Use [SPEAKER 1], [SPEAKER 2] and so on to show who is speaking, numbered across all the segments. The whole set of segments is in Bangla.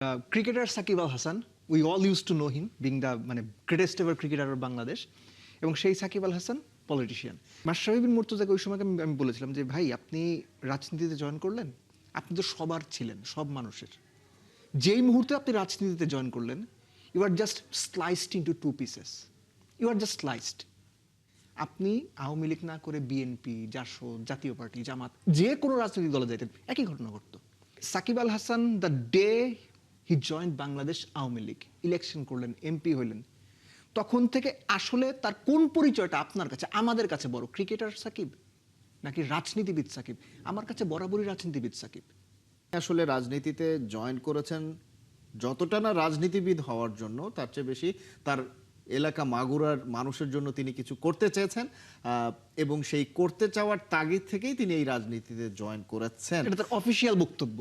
[SPEAKER 1] Cricketer Sakib Al Hasan, we all used to know him being the greatest ever cricketer of Bangladesh এবং সেই সাকিব আল হাসান পলিটিশিয়ান। মাশরাফি বিন মুর্তজাকে ওই সময় আমি বলেছিলাম যে ভাই আপনি রাজনীতিতে জয়েন করলেন, আপনি তো সবার ছিলেন, সব মানুষের। যেই মুহূর্তে আপনি রাজনীতিতে জয়েন করলেন, you are just sliced into two pieces. You are just sliced. আপনি আওয়ামী লীগ না করে বিএনপি, জাসদ, জাতীয় পার্টি, জামাত, যে কোনো রাজনৈতিক দলে যাইতেন, একই ঘটনা ঘটতো। Shakib Al Hasan the day he joined Bangladesh Awami League, election করলেন, এমপি হইলেন, তখন থেকে আসলে তার কোন পরিচয়টা আপনার কাছে, আমাদের কাছে বড়, ক্রিকেটার সাকিব নাকি রাজনীতিবিদ সাকিব? আমার কাছে বরাবরই রাজনীতিবিদ সাকিব।
[SPEAKER 2] আসলে রাজনীতিতে জয়েন করেছেন যতটা না রাজনীতিবিদ হওয়ার জন্য, তার চেয়ে বেশি তার এলাকা মাগুরার মানুষের জন্য তিনি কিছু করতে চেয়েছেন, এবং সেই করতে চাওয়ার তাগিদ থেকেই তিনি এই রাজনীতিতে জয়েন করেছেন।
[SPEAKER 1] এটা তার অফিসিয়াল বক্তব্য।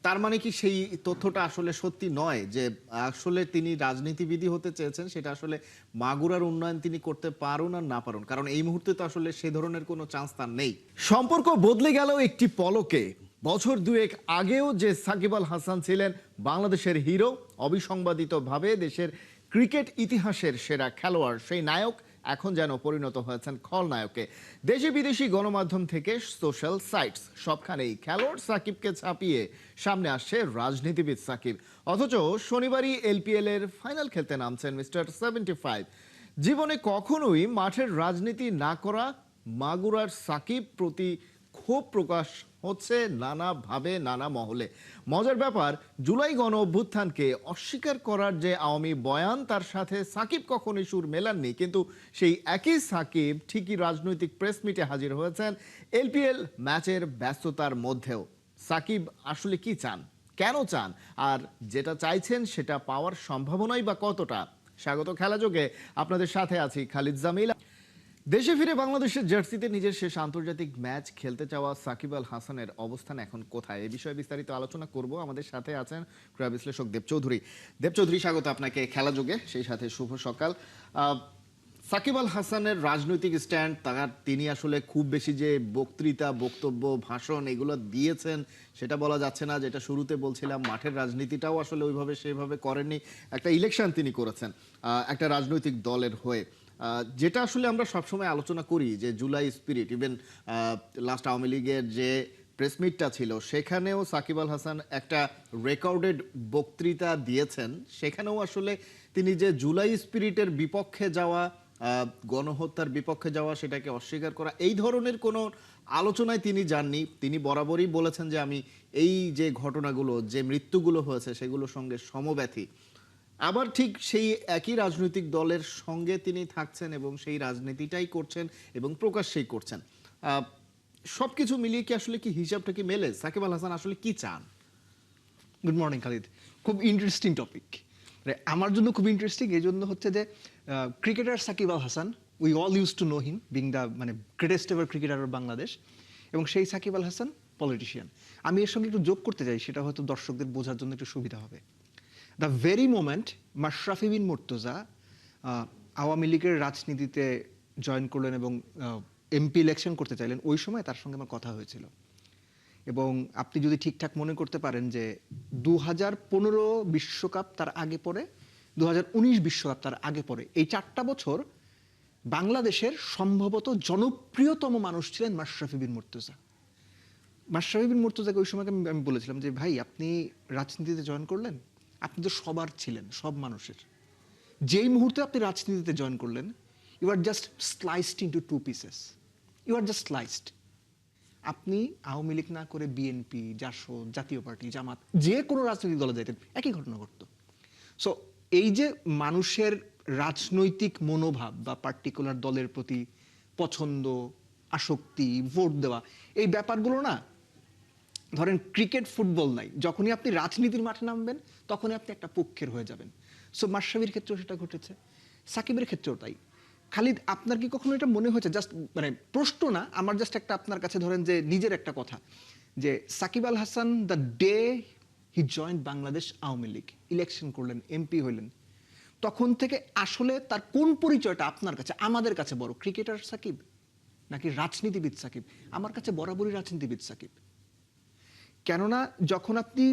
[SPEAKER 2] তার মানে কি সেই তথ্যটা আসলে সত্যি নয় যে আসলে তিনি রাজনীতিবিদই হতে চেয়েছেন, সেটা আসলে মাগুরার উন্নয়ন তিনি করতে পারুন আর না পারুন? কারণ এই মুহূর্তে তো আসলে সে ধরনের কোনো চান্স তার নেই। সম্পর্ক বদলে গেল একটি পলকে। বছর দুয়েক আগেও যে সাকিব আল হাসান ছিলেন বাংলাদেশের হিরো, অবিসংবাদিতভাবে দেশের ক্রিকেট ইতিহাসের সেরা খেলোয়াড়, সেই নায়ক এখন যেন পরিণত হয়েছেন খলনায়কে। দেশি বিদেশি গণমাধ্যম থেকে সোশ্যাল সাইটস সবখানেই খেলোয়াড় সাকিবকে ছাপিয়ে সামনে আসছে রাজনীতিবিদ সাকিব। অথচ শনিবারই এলপিএল এর ফাইনাল খেলতে নামছেন মিস্টার 75। জীবনে কখনোই মাঠের রাজনীতি না করা মাগুরার সাকিব প্রতি ক্ষোভ প্রকাশ হচ্ছে নানাভাবে, নানা মহলে। মজার ব্যাপার, জুলাই গণ অভ্যুত্থানকে অস্বীকার করার যে আওয়ামী বয়ান, তার সাথে সাকিব কখনোই সুর মেলাননি, কিন্তু সেই একই সাকিব ঠিকই রাজনৈতিক প্রেস মিটে হাজির হয়েছেন এলপিএল ম্যাচের ব্যস্ততার মধ্যেও। সাকিব আসলে কি চান, কেন চান, আর যেটা চাইছেন সেটা পাওয়ার সম্ভাবনাই বা কতটা? স্বাগত খেলাযোগে, আপনাদের সাথে আছি খালিদ জামিল। দেশে ফিরে বাংলাদেশের জার্সিতে নিজের শেষ আন্তর্জাতিক ম্যাচ খেলতে চাওয়া সাকিব আল হাসানের অবস্থান এখন কোথায়, এই বিষয়ে বিস্তারিত আলোচনা করব। আমাদের সাথে আছেন ক্রীড়া বিশ্লেষক দেব চৌধুরী। দেব চৌধুরী, স্বাগত আপনাকে খেলাযোগে, সেই সাথে শুভ সকাল। সাকিব আল হাসানের রাজনৈতিক স্ট্যান্ড, তিনি আসলে খুব বেশি যে বক্তৃতা, বক্তব্য, ভাষণ এগুলো দিয়েছেন সেটা বলা যাচ্ছে না। যেটা শুরুতে বলছিলাম, মাঠের রাজনীতিটাও আসলে ওইভাবে সেভাবে করেননি। একটা ইলেকশন তিনি করেছেন একটা রাজনৈতিক দলের হয়ে, যেটা আসলে আমরা সবসময় আলোচনা করি যে July spirit. Even last Awami লীগের যে প্রেস মিটটা ছিল, সেখানেও সাকিব আল হাসান একটা রেকর্ডেড বক্তৃতা দিয়েছেন। সেখানেও আসলে তিনি যে জুলাই স্পিরিটের বিপক্ষে যাওয়া, গণহত্যার বিপক্ষে যাওয়া, সেটাকে অস্বীকার করা, এই ধরনের কোনো আলোচনায় তিনি যাননি। তিনি বরাবরই বলেছেন যে আমি এই যে ঘটনাগুলো, যে মৃত্যুগুলো হয়েছে, সেগুলোর সঙ্গে সমব্যথী। আবার ঠিক সেই একই রাজনৈতিক দলের সঙ্গে তিনি থাকছেন এবং সেই রাজনীতিটাই করছেন এবং প্রকাশ্যেই করছেন। সবকিছু মিলিয়ে কি আসলে কি হিসাবটা কি মেলে? সাকিব আল হাসান আসলে কি চান?
[SPEAKER 1] Good morning Khalid. খুব ইন্টারেস্টিং টপিক, আমার জন্য খুব ইন্টারেস্টিং। এই জন্য হচ্ছে যে cricketer Shakib Al Hasan, we all use to know him being the greatest ever cricketer of Bangladesh এবং সেই সাকিব আল হাসান পলিটিশিয়ান। আমি এর সঙ্গে একটু যোগ করতে চাই, সেটা হয়তো দর্শকদের বোঝার জন্য একটু সুবিধা হবে। দ্য ভেরি মোমেন্ট মাশরাফি বিন মুর্তজা আওয়ামী লীগের রাজনীতিতে জয়েন করলেন এবং এমপি ইলেকশন করতে চাইলেন, ওই সময় তার সঙ্গে আমার কথা হয়েছিল। এবং আপনি যদি ঠিকঠাক মনে করতে পারেন যে 2015 বিশ্বকাপ তার আগে পরে, 2019 বিশ্বকাপ তার আগে পরে, এই 4টা বছর বাংলাদেশের সম্ভবত জনপ্রিয়তম মানুষ ছিলেন মাশরাফি বিন মুর্তজা। মাশরাফি বিন মুর্তজাকে ওই সময় আমি বলেছিলাম যে ভাই আপনি রাজনীতিতে জয়েন করলেন, আপনি তো সবার ছিলেন, সব মানুষের। যেই মুহূর্তে আপনি রাজনীতিতে জয়েন করলেন, you are just sliced into two pieces. You are just sliced. আপনি আওয়ামী লীগ না করে বিএনপি, জাসদ, জাতীয় পার্টি, জামাত, যে কোনো রাজনৈতিক দলে যাইতেন, একই ঘটনা ঘটতো। সো এই যে মানুষের রাজনৈতিক মনোভাব বা পার্টিকুলার দলের প্রতি পছন্দ, আসক্তি, ভোট দেওয়া, এই ব্যাপারগুলো না, ধরেন ক্রিকেট, ফুটবল নাই, যখনই আপনি রাজনীতির মাঠে নামবেন তখনই আপনি একটা পক্ষের হয়ে যাবেন। সো মাশরাফির ক্ষেত্রেও সেটা ঘটেছে, সাকিবের ক্ষেত্রেও তাই। খালিদ, আপনার কি কখনো এটা মনে হয়েছে, জাস্ট প্রশ্ন না, আমার জাস্ট একটা আপনার কাছে ধরেন যে নিজের একটা কথা, যে Shakib Al Hasan the day he joined Bangladesh Awami League, election করলেন, এমপি হইলেন, তখন থেকে আসলে তার কোন পরিচয়টা আপনার কাছে, আমাদের কাছে বড়, ক্রিকেটার সাকিব নাকি রাজনীতিবিদ সাকিব? আমার কাছে বরাবরই রাজনীতিবিদ সাকিব। কেননা যখন আপনি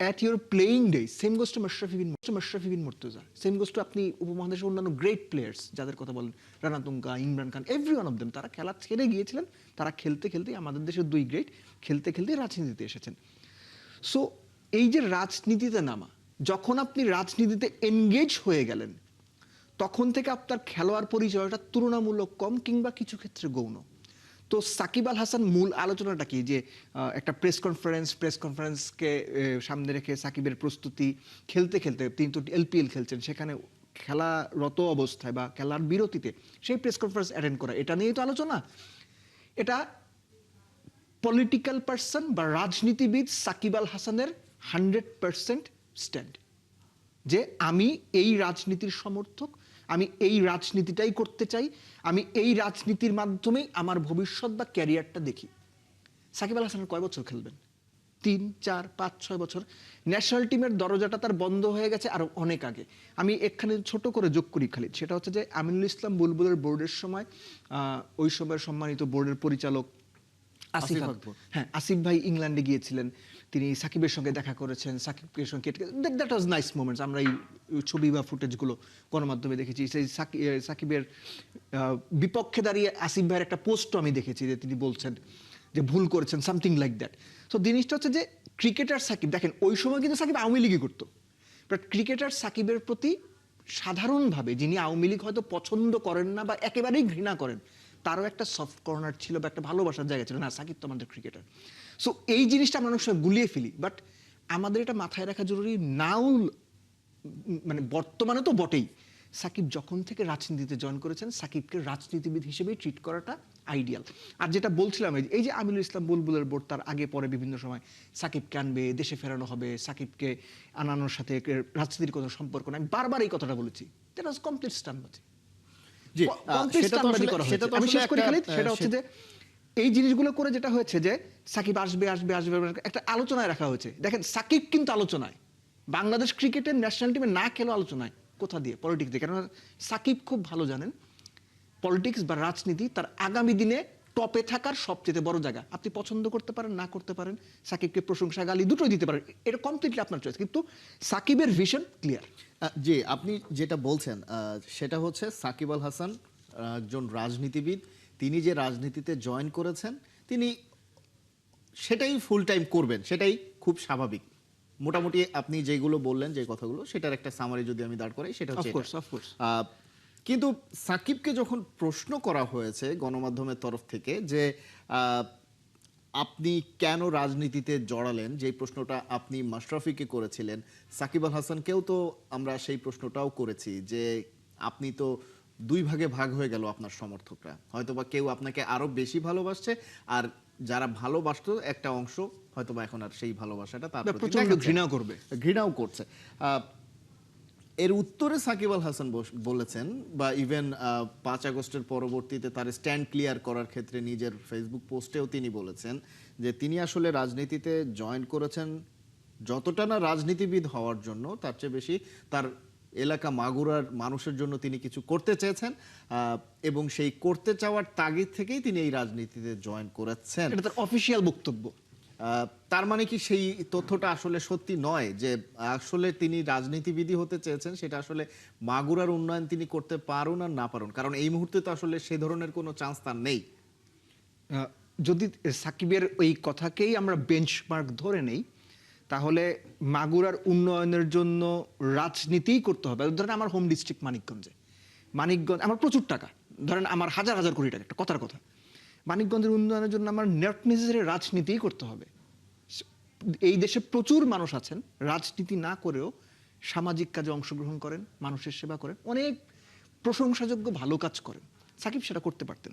[SPEAKER 1] at your playing days, same goes to Mashrafi bin Murtaza, same goes to আপনি উপমহাদেশের অন্যান্য গ্রেট প্লেয়ার্স যাদের কথা বলেন, Rana Tunga, Imran Khan, every one of them, তারা খেলা ছেড়ে গিয়েছিলেন, তারা খেলতে খেলতে আমাদের দেশের দুই গ্রেট খেলতে খেলতে রাজনীতিতে এসেছেন। সো এই যে রাজনীতিতে নামা, যখন আপনি রাজনীতিতে এনগেজ হয়ে গেলেন, তখন থেকে আপনার খেলোয়াড় পরিচয়টা তুলনামূলক কম কিংবা কিছু ক্ষেত্রে গৌণ। তো সাকিব আল হাসান মূল আলোচনাটা কি, যে একটা প্রেস কনফারেন্সকে সামনে রেখে সাকিবের প্রস্তুতি, খেলতে খেলতে তিনি তো এলপিএল খেলছেন, সেখানে খেলারত অবস্থায় বা খেলার বিরতিতে সেই প্রেস কনফারেন্স অ্যাটেন্ড করা, এটা নিয়েই তো আলোচনা। এটা পলিটিক্যাল পার্সন বা রাজনীতিবিদ সাকিব আল হাসানের 100% স্ট্যান্ড, যে আমি এই রাজনীতির সমর্থক, আমি এই রাজনীতিটাই করতে চাই, আমি এই রাজনীতির মাধ্যমেই আমার ভবিষ্যৎ বা ক্যারিয়ারটা দেখি। সাকিব আল হাসান কয় বছর খেলবেন? 3, 4, 5, 6 বছর। ন্যাশনাল টিমের দরজাটা তার বন্ধ হয়ে গেছে আরো অনেক আগে। আমি এখানে ছোট করে যোগ করি খালিদ, সেটা হচ্ছে যে আমিনুল ইসলাম বুলবুলের বোর্ডের সময় ওই সময়ের সম্মানিত বোর্ডের পরিচালক আসিফ আকবর, হ্যাঁ, আসিফ ভাই ইংল্যান্ডে গিয়েছিলেন, তিনি সাকিবের সঙ্গে দেখা করেছেন, সাকিবের সঙ্গে দ্যাট ওয়াজ নাইস মোমেন্টস। আমরা এই ছবি বা ফুটেজগুলো গণমাধ্যমে দেখেছি। সেই সাকিবের বিপক্ষে দাঁড়িয়ে আসিফ ভাইয়ের একটা পোস্টও আমি দেখেছি, যে তিনি বলছেন যে ভুল করেছেন, সামথিং লাইক দ্যাট। সো জিনিসটা হচ্ছে যে ক্রিকেটার সাকিব, দেখেন ওই সময় কিন্তু সাকিব আওয়ামী লীগই করতো, বাট ক্রিকেটার সাকিবের প্রতি সাধারণভাবে যিনি আওয়ামী লীগ হয়তো পছন্দ করেন না বা একেবারেই ঘৃণা করেন, তারও একটা সফট কর্নার ছিল বা একটা ভালোবাসার জায়গা ছিল, না সাকিব তো আমাদের ক্রিকেটার। সো এই জিনিসটা আমরা অনেক সময় গুলিয়ে ফেলি, বাট আমাদের এটা মাথায় রাখা জরুরি নাও, মানে বর্তমানে তো বটেই, সাকিব যখন থেকে রাজনীতিতে জয়েন করেছেন, সাকিবকে রাজনীতিবিদ হিসেবেই ট্রিট করাটা আইডিয়াল। আর যেটা বলছিলাম, এই যে আমিনুল ইসলাম বুলবুলের বোর্ড তার আগে পরে বিভিন্ন সময় সাকিবকে আনবে, দেশে ফেরানো হবে, সাকিবকে আনানোর সাথে রাজনীতির কোনো সম্পর্ক নাই, আমি বারবার এই কথাটা বলেছি, দ্যাট ওয়াজ কমপ্লিট স্টাম্পবাজি। আমি শেষ করি খালিদ, সেটা হচ্ছে যে এই জিনিসগুলো করে যেটা হয়েছে যে সাকিব আসবে আসবে আসবে একটা আলোচনায় রাখা হয়েছে। দেখেন সাকিব কিন্তু আলোচনায়, বাংলাদেশ ক্রিকেটের ন্যাশনাল টিমে না খেলো আলোচনায়, কোথা দিয়ে? পলিটিক্স দিয়ে। কেননা সাকিব খুব ভালো জানেন পলিটিক্স বা রাজনীতি তার আগামী দিনে টপে থাকার সবচেয়ে বড় জায়গা। আপনি পছন্দ করতে পারেন, না করতে পারেন, সাকিবকে প্রশংসা গালি দুটোই দিতে পারেন, এটা কমপ্লিটলি আপনার চয়েস, কিন্তু সাকিবের ভিশন ক্লিয়ার।
[SPEAKER 2] জি, আপনি যেটা বলছেন সেটা হচ্ছে সাকিব আল হাসান একজন রাজনীতিবিদ, তিনি যে রাজনীতিতে জয়েন করেছেন তিনি সেটাই ফুল টাইম করবেন, সেটাই খুব স্বাভাবিক। মোটামুটি আপনি যেগুলো বললেন, যে কথাগুলো, সেটার একটা সামারি যদি আমি দাঁড় করাই, সেটা হচ্ছে কিন্তু সাকিবকে যখন প্রশ্ন করা হয়েছে গণমাধ্যমের তরফ থেকে যে আপনি কেন রাজনীতিতে জড়ালেন, যে প্রশ্নটা আপনি মাশরাফিকে করেছিলেন, সাকিব আল হাসানকেও তো আমরা সেই প্রশ্নটাও করেছি যে আপনি তো দুই ভাগে ভাগ হয়ে গেল আপনার সমর্থকরা, হয়তোবা কেউ আপনাকে আরো বেশি ভালোবাসছে, আর যারা ভালোবাসতো একটা অংশ হয়তোবা এখন আর সেই ভালোবাসাটা তার প্রতি
[SPEAKER 1] প্রচন্ড
[SPEAKER 2] ঘৃণাও করছে। এর উত্তরে সাকিব আল হাসান বলেছেন, বা ইভেন 5 আগস্টের পরবর্তীতে তার স্ট্যান্ড ক্লিয়ার করার ক্ষেত্রে নিজের ফেসবুক পোস্টেও তিনি বলেছেন যে তিনি আসলে রাজনীতিতে জয়েন করেছেন যতটা না রাজনীতিবিদ হওয়ার জন্য, তার চেয়ে বেশি তার এলাকা মাগুরার মানুষের জন্য তিনি কিছু করতে চেয়েছেন, এবং সেই করতে চাওয়ার তাগিদ থেকেই তিনি এই রাজনীতিতে জয়েন করেছেন।
[SPEAKER 1] এটা তার অফিশিয়াল বক্তব্য।
[SPEAKER 2] তার মানে কি সেই তথ্যটা আসলে সত্যি নয়, যে আসলে তিনি রাজনীতিবিদই হতে চেয়েছেন, সেটা আসলে মাগুরার উন্নয়ন তিনি করতে পারুন আর না পারুন? কারণ এই মুহূর্তে তো আসলে সে ধরনের কোনো চান্স তার নেই।
[SPEAKER 1] যদি সাকিবের ওই কথাকেই আমরা বেঞ্চমার্ক ধরে নেই, তাহলে মাগুরার উন্নয়নের জন্য রাজনীতিই করতে হবে। ধরেন আমার হোম ডিস্ট্রিক্ট মানিকগঞ্জ, আমার প্রচুর টাকা, ধরেন আমার হাজার হাজার কোটি টাকা, একটা কথার কথা, মানিকগঞ্জের উন্নয়নের জন্য আমার নট নেসেসারি রাজনীতিই করতে হবে। এই দেশে প্রচুর মানুষ আছেন রাজনীতি না করেও সামাজিক কাজে অংশগ্রহণ করেন, মানুষের সেবা করেন, অনেক প্রশংসাযোগ্য ভালো কাজ করেন। সাকিব সেটা করতে পারতেন,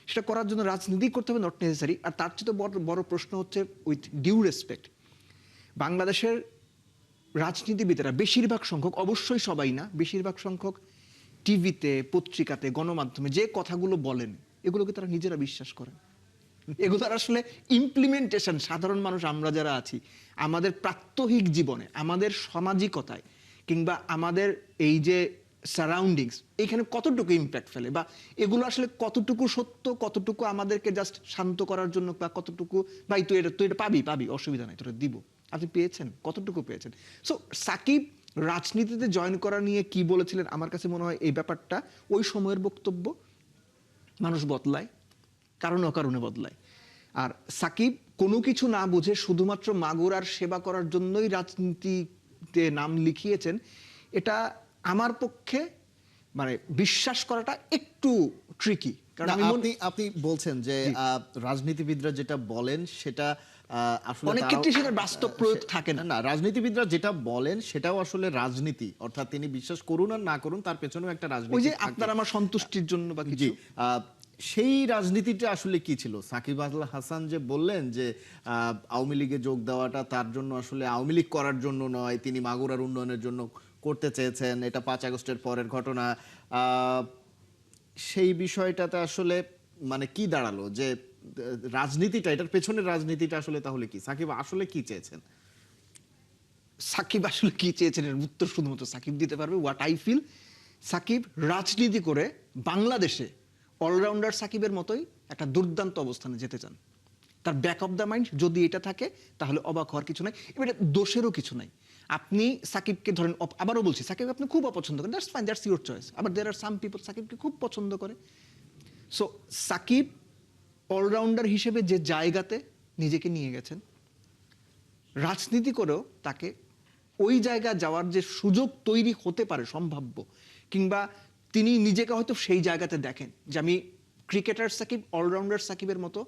[SPEAKER 1] সেটা করার জন্য রাজনীতি করতে হবে, নট নেসেসারি। আর তার চেয়ে বড় প্রশ্ন হচ্ছে, উইথ ডিউ রেসপেক্ট, বাংলাদেশের রাজনীতিবিদেরা বেশিরভাগ সংখ্যক, অবশ্যই সবাই না, বেশিরভাগ সংখ্যক টিভিতে, পত্রিকাতে, গণমাধ্যমে যে কথাগুলো বলেন, এগুলোকে তারা নিজেরা বিশ্বাস করেন। এগুলোর আসলে ইমপ্লিমেন্টেশন সাধারণ মানুষ আমরা যারা আছি, আমাদের প্রাত্যহিক জীবনে, আমাদের সামাজিকতায়, কিংবা আমাদের এই যে সারাউন্ডিংস, এখানে কতটুকু ইম্প্যাক্ট ফেলে, বা এগুলো আসলে কতটুকু সত্য, কতটুকু আমাদেরকে জাস্ট শান্ত করার জন্য, বা কতটুকু ভাই তুই এটা পাবি অসুবিধা নাই, তোরা দিব, আপনি পেয়েছেন? কতটুকু পেয়েছেন? সো সাকিব রাজনীতিতে জয়েন করা নিয়ে কি বলেছিলেন, আমার কাছে মনে হয় এই ব্যাপারটা ওই সময়ের বক্তব্য। মানুষ বদলায়, কারণে অকারণে বদলায়। আর সাকিব কোনো কিছু না বুঝে শুধুমাত্র মাগুরার সেবা করার জন্যই রাজনীতিতে নাম লিখিয়েছেন, এটা আমার পক্ষে মানে বিশ্বাস করাটা একটু ট্রিকি। কারণ
[SPEAKER 2] না,
[SPEAKER 1] আমি
[SPEAKER 2] আপনি আপনি বলছেন যে
[SPEAKER 1] জি।
[SPEAKER 2] রাজনীতিবিদরা যেটা বলেন সেটা আসলে
[SPEAKER 1] অনেক
[SPEAKER 2] তারাও-
[SPEAKER 1] ক্ষেত্রে সেটার বাস্তব প্রয়োগ থাকে না।
[SPEAKER 2] না, রাজনীতিবিদরা যেটা বলেন সেটাও আসলে রাজনীতি, অর্থাৎ তিনি বিশ্বাস করুন আর না করুন তার পেছনেও একটা
[SPEAKER 1] ওই
[SPEAKER 2] রাজনীতি
[SPEAKER 1] যে
[SPEAKER 2] থাকে।
[SPEAKER 1] আপনার আমার সন্তুষ্টির জন্য বা
[SPEAKER 2] জি,
[SPEAKER 1] কিছু।
[SPEAKER 2] সেই রাজনীতিটা আসলে কি ছিল? সাকিব আল হাসান যে বললেন যে আওয়ামী লীগে যোগ দেওয়াটা তার জন্য আসলে আওয়ামী লীগ করার জন্য নয়, তিনি মাগুরার উন্নয়নের জন্য করতে চেয়েছেন, এটা 5 আগস্টের পরের ঘটনা। আহ, সেই বিষয়টাতে আসলে মানে কি দাঁড়ালো যে রাজনীতিটা, এটার পেছনের রাজনীতিটা আসলে তাহলে কি? সাকিব আসলে কি চেয়েছেন?
[SPEAKER 1] সাকিব আসলে কি চেয়েছেন এর উত্তর শুধুমাত্র সাকিব দিতে পারবে। হোয়াট আই ফিল, সাকিব রাজনীতি করে বাংলাদেশে অলরাউন্ডার সাকিবের মতোই একটা দুর্দান্ত অবস্থানে যেতে চান। তার ব্যাক অফ দ্য মাইন্ড যদি এটা থাকে তাহলে অবাক হওয়ার কিছু নাই, এবার এটা দোষেরও কিছু নাই। আপনি সাকিবকে ধরেন, আবারও বলছি, সাকিব আপনি খুব অপছন্দ করেন, that's fine, that's your choice. আবার দেয়ার আর সাম পিপল সাকিবকে খুব পছন্দ করে। সো সাকিব অলরাউন্ডার হিসেবে যে জায়গাতে নিজেকে নিয়ে গেছেন, রাজনীতি করেও তাকে ওই জায়গা যাওয়ার যে সুযোগ তৈরি হতে পারে সম্ভাব্য, কিংবা তিনি নিজেকে হয়তো সেই জায়গাতে দেখেন যে আমি ক্রিকেটার সাকিব, অলরাউন্ডার সাকিবের মতো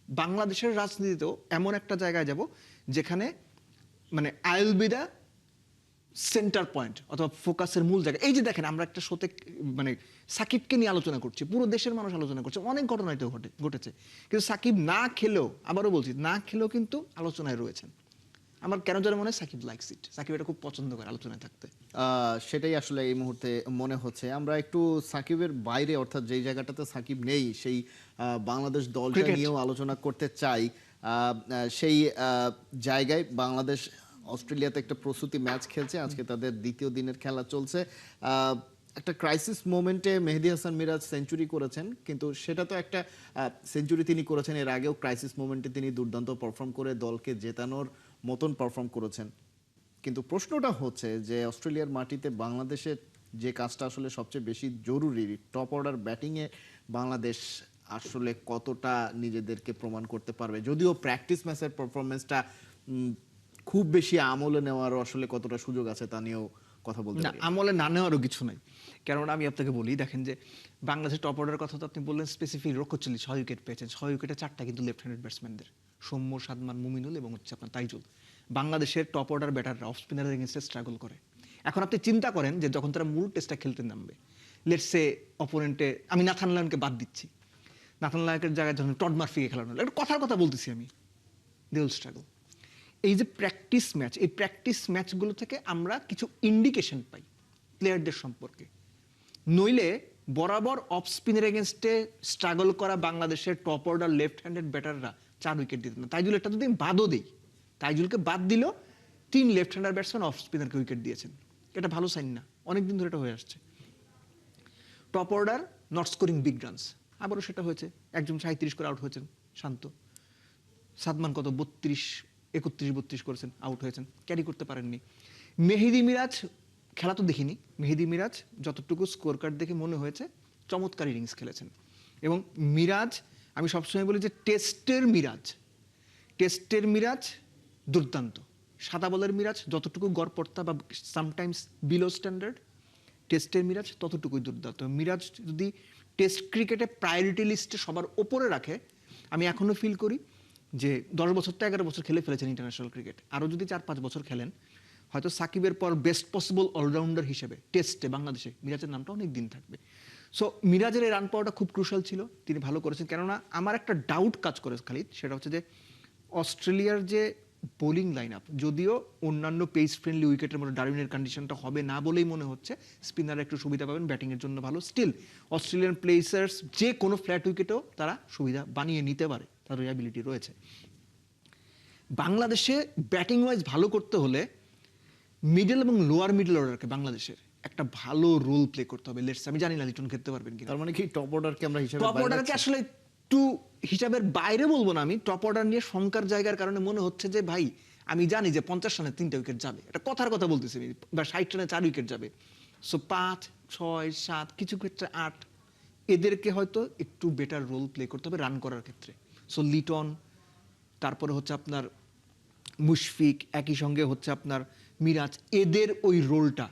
[SPEAKER 1] বাংলাদেশের রাজনীতিতেও এমন একটা জায়গায় যাব যেখানে মানে I will be the centre point অথবা ফোকাসের মূল জায়গা। এই যে দেখেন আমরা একটা শোতে মানে সাকিবকে নিয়ে আলোচনা করছি, পুরো দেশের মানুষ আলোচনা করছে, অনেক ঘটনায় তো ঘটেছে, কিন্তু সাকিব না খেলেও, আবারও বলছি, না খেলেও কিন্তু আলোচনায় রয়েছেন। আমার কেন যেন মনে হয় সাকিব লাইকস ইট, সাকিব এটা খুব পছন্দ করে আলোচনায় থাকতে।
[SPEAKER 2] সেটাই আসলে এই মুহূর্তে মনে হচ্ছে। আমরা একটু সাকিবের বাইরে, অর্থাৎ যেই জায়গাটাতে সাকিব নেই, সেই বাংলাদেশ দলটা
[SPEAKER 1] ক্রিকেট।
[SPEAKER 2] নিয়েও আলোচনা করতে চাই। সেই জায়গায় বাংলাদেশ অস্ট্রেলিয়াতে একটা প্রস্তুতি ম্যাচ খেলছে, আজকে তাদের দ্বিতীয় দিনের খেলা চলছে। একটা ক্রাইসিস মোমেন্টে মেহেদী হাসান মিরাজ সেঞ্চুরি করেছেন, কিন্তু সেটা তো একটা সেঞ্চুরি তিনি করেছেন, এর আগেও ক্রাইসিস মোমেন্টে তিনি দুর্দান্ত পারফর্ম করে দলকে জেতানোর মতন পারফর্ম করেছেন। কিন্তু প্রশ্নটা হচ্ছে যে অস্ট্রেলিয়ার মাটিতে বাংলাদেশের যে কাজটা আসলে সবচেয়ে বেশি জরুরি, টপ অর্ডার ব্যাটিংয়ে বাংলাদেশ আসলে কতটা নিজেদেরকে প্রমাণ করতে পারবে, যদিও প্র্যাকটিস ম্যাচের পারফরমেন্সটা খুব বেশি আমলে নেওয়ারও আসলে কতটা সুযোগ আছে তা নিয়েও কথা বলতে
[SPEAKER 1] না,
[SPEAKER 2] পারি।
[SPEAKER 1] আমলে না নেওয়ারও কিছু নাই। কারণ আমি আপনাকে বলি, দেখেন যে বাংলাদেশের টপ অর্ডার কথা তো আপনি বললেন, স্পেসিফিক রক্ষচল্লি 6 উইকেট পেয়েছেন, 6 উইকেটে 4টা কিন্তু লেফট হ্যান্ডেড ব্যাটসম্যানদের, সৌম্য, সাদমান, মুমিনুল এবং হচ্ছে আপনার তাইজুল। বাংলাদেশের টপ অর্ডার ব্যাটাররা অফ স্পিনারের এগেনস্টে স্ট্রাগল করে। এখন আপনি চিন্তা করেন যে যখন তারা মূল টেস্টটা খেলতে নামবে, লেটস সে অপোনেন্টে, আমি নাথান লায়নকে বাদ দিচ্ছি, নাথান লায়নের জায়গায় যখন টড মার্ফিকে খেলানো হলো, একটা কথার কথা বলতেছি আমি, দে উইল স্ট্রাগল। এই যে প্র্যাকটিস ম্যাচ, এই প্র্যাকটিস ম্যাচগুলো থেকে আমরা কিছু ইন্ডিকেশন পাই প্লেয়ারদের সম্পর্কে। নইলে বরাবর অফ স্পিনের এগেনস্টে স্ট্রাগল করা বাংলাদেশের টপ অর্ডার লেফট হ্যান্ডেড ব্যাটাররা 4 উইকেট দিতেন না। তাইজুল একটা যদি আমি বাদও দিই, তাইজুলকে বাদ দিল, 3 লেফট হ্যান্ডার ব্যাটসম্যান অফ স্পিনারকে উইকেট দিয়েছেন। এটা ভালো সাইন না, অনেকদিন ধরে এটা হয়ে আসছে। Top order not scoring big runs, আবারও সেটা হয়েছে, একজন 37 করে আউট হয়েছেন শান্ত, সাদমান কত 31-32 করেছেন, আউট হয়েছেন, ক্যারি করতে পারেননি। মেহেদী মিরাজ খেলা তো দেখিনি, মেহেদী মিরাজ যতটুকু স্কোর কার্ড দেখে মনে হয়েছে চমৎকার ইনিংস খেলেছেন। এবং মিরাজ, আমি সবসময় বলি যে টেস্টের মিরাজ দুর্দান্ত, সাদা বলের মিরাজ যতটুকু গড়পড়তা বা সামটাইমস বিলো স্ট্যান্ডার্ড, টেস্টের মিরাজ ততটুকুই দুর্দান্ত। মিরাজ যদি টেস্ট ক্রিকেটে প্রায়োরিটি লিস্টে সবার ওপরে রাখে, আমি এখনো ফিল করি যে 10 বছর তো 11 বছর খেলে ফেলেছেন ইন্টারন্যাশনাল ক্রিকেট, আরও যদি 4-5 বছর খেলেন, হয়তো সাকিবের পর বেস্ট পসিবল অলরাউন্ডার হিসেবে টেস্টে বাংলাদেশে মিরাজের নামটা অনেক দিন থাকবে। সো মিরাজের এই রান পাওয়াটা খুব ক্রুশাল ছিল, তিনি ভালো করেছেন। কেননা আমার একটা ডাউট কাজ করে খালিদ, সেটা হচ্ছে যে অস্ট্রেলিয়ার যে বোলিং লাইন আপ, যদিও অন্যান্য পেস ফ্রেন্ডলি উইকেটের মতো ডারউইনের কন্ডিশনটা হবে না বলেই মনে হচ্ছে, স্পিনার একটু সুবিধা পাবেন, ব্যাটিংয়ের জন্য ভালো, স্টিল অস্ট্রেলিয়ান প্লেসার্স যে কোনো ফ্ল্যাট উইকেটেও তারা সুবিধা বানিয়ে নিতে পারে, তাদের অ্যাবিলিটি রয়েছে। বাংলাদেশে ব্যাটিং ওয়াইজ ভালো করতে হলে মিডল এবং লোয়ার মিডল অর্ডারকে বাংলাদেশের একটা ভালো রোল প্লে করতে হবে। লেটস, আমি জানি না লিটন খেলতে পারবেন কিনা।
[SPEAKER 2] তার মানে কি টপ অর্ডারকে আমরা হিসাবে
[SPEAKER 1] টপ অর্ডারকে আসলে একটু হিসাবের বাইরে বলবো না, আমি টপ অর্ডার নিয়ে শঙ্কার জায়গার কারণে মনে হচ্ছে যে ভাই আমি জানি যে 50 রানে 3টা উইকেট যাবে, এটা কথার কথা বলতেছি আমি, বা 60 রানে 4 উইকেট যাবে। সো 5, 6, 7, কিছু ক্ষেত্রে 8, এদেরকে হয়তো একটু বেটার রোল প্লে করতে হবে রান করার ক্ষেত্রে। সো লিটন, তারপরে হচ্ছে আপনার মুশফিক, একই সঙ্গে হচ্ছে আপনার মিরাজ, এদের ওই রোলটা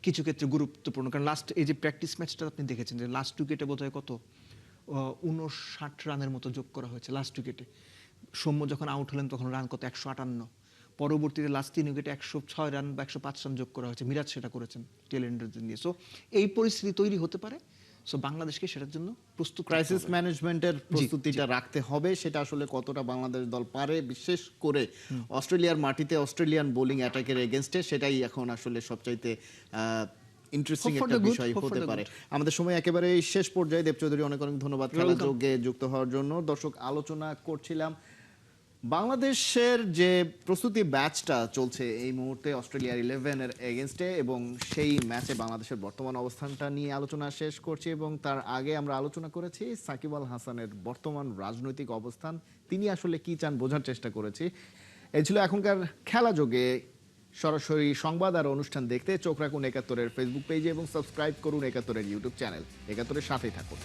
[SPEAKER 1] কিছু ক্ষেত্রে গুরুত্বপূর্ণ। কারণ লাস্ট এই যে প্র্যাকটিস ম্যাচটা আপনি দেখেছেন যে লাস্ট উইকেটে বোধহয় কত 59 রানের মতো যোগ করা হয়েছে লাস্ট উইকেটে। সৌম্য যখন আউট হলেন তখন রান কত 158, পরবর্তীতে লাস্ট 3 উইকেটে 106 রান বা 105 রান যোগ করা হয়েছে, মিরাজ সেটা করেছেন টেল এন্ডারদের নিয়ে। সো এই পরিস্থিতি তৈরি হতে পারে, সো বাংলাদেশকে সেটার জন্য প্রস্তুত থাকতে
[SPEAKER 2] ক্রাইসিস
[SPEAKER 1] হবে।
[SPEAKER 2] ম্যানেজমেন্টের প্রস্তুতিটা রাখতে হবে, সেটা আসলে কতটা বাংলাদেশ দল পারে, বিশেষ করে অস্ট্রেলিয়ার মাটিতে অস্ট্রেলিয়ান বোলিং অ্যাটাকের এগেনস্টে, সেটাই এখন আসলে সবচাইতে ইন্টারেস্টিং
[SPEAKER 1] Hope for
[SPEAKER 2] একটা
[SPEAKER 1] the good,
[SPEAKER 2] বিষয়
[SPEAKER 1] hope for
[SPEAKER 2] হতে
[SPEAKER 1] the
[SPEAKER 2] পারে।
[SPEAKER 1] good.
[SPEAKER 2] আমাদের সময় একেবারে শেষ পর্যায়ে। দেব চৌধুরী, অনেক অনেক ধন্যবাদ
[SPEAKER 1] You're welcome.
[SPEAKER 2] খেলাযোগে যুক্ত হওয়ার জন্য। দর্শক, আলোচনা করছিলাম বাংলাদেশের যে প্রস্তুতি ব্যাচটা চলছে এই মুহূর্তে অস্ট্রেলিয়ার 11-এর এগেনস্টে, এবং সেই ম্যাচে বাংলাদেশের বর্তমান অবস্থানটা নিয়ে আলোচনা শেষ করছি। এবং তার আগে আমরা আলোচনা করেছি সাকিব আল হাসানের বর্তমান রাজনৈতিক অবস্থান, তিনি আসলে কি চান বোঝার চেষ্টা করেছি। এই ছিল এখনকার খেলাযোগে। সরাসরি সংবাদ আর অনুষ্ঠান দেখতে চোখ রাখুন ৭১-এর ফেসবুক পেজে এবং সাবস্ক্রাইব করুন ৭১-এর ইউটিউব চ্যানেল। ৭১-এর সাথেই থাকুন।